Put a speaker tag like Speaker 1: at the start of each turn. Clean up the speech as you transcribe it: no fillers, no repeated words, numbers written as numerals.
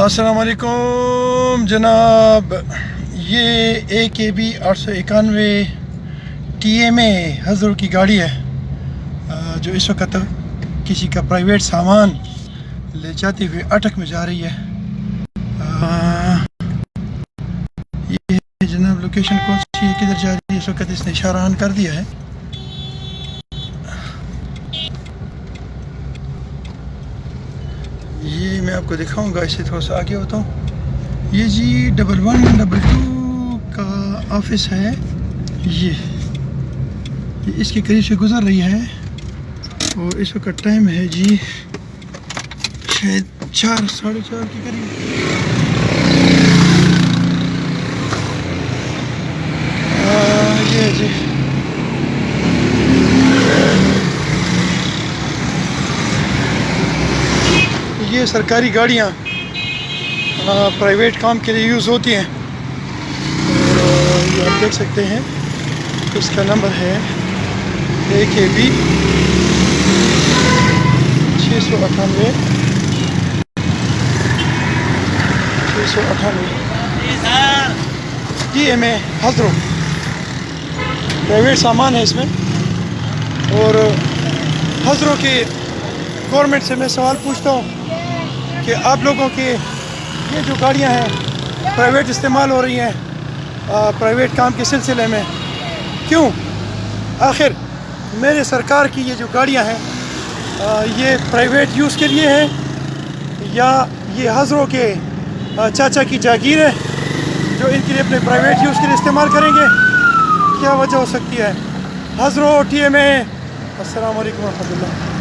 Speaker 1: السلام علیکم جناب، یہ AKB 891 TMA حضروں کی گاڑی ہے جو اس وقت کسی کا پرائیویٹ سامان لے جاتے ہوئے اٹک میں جا رہی ہے۔ یہ جناب لوکیشن کون سی ہے، کدھر جا رہی ہے، اس وقت اس نے اشارہ آن کر دیا ہے۔ یہ میں آپ کو دکھاؤں گا، اس سے تھوڑا سا آگے ہوتا ہوں۔ یہ جی 1112 کا آفس ہے، یہ اس کے قریب سے گزر رہی ہے اور اس وقت ٹائم ہے جی شاید 4 ساڑھے 4 کے قریب۔ یہ جی یہ سرکاری گاڑیاں پرائیویٹ کام کے لیے یوز ہوتی ہیں، اور یہ آپ دیکھ سکتے ہیں اس کا نمبر ہے AKB 698 TMA حضروں۔ پرائیویٹ سامان ہے اس میں، اور حضروں کی گورنمنٹ سے میں سوال پوچھتا ہوں کہ آپ لوگوں کے یہ جو گاڑیاں ہیں پرائیویٹ استعمال ہو رہی ہیں پرائیویٹ کام کے سلسلے میں، کیوں؟ آخر میرے سرکار کی یہ جو گاڑیاں ہیں یہ پرائیویٹ یوز کے لیے ہیں یا یہ حضروں کے چاچا کی جاگیر ہے جو ان کے لیے اپنے پرائیویٹ یوز کے لیے استعمال کریں گے؟ کیا وجہ ہو سکتی ہے؟ حضروں TMA، السلام علیکم ورحمۃ اللہ۔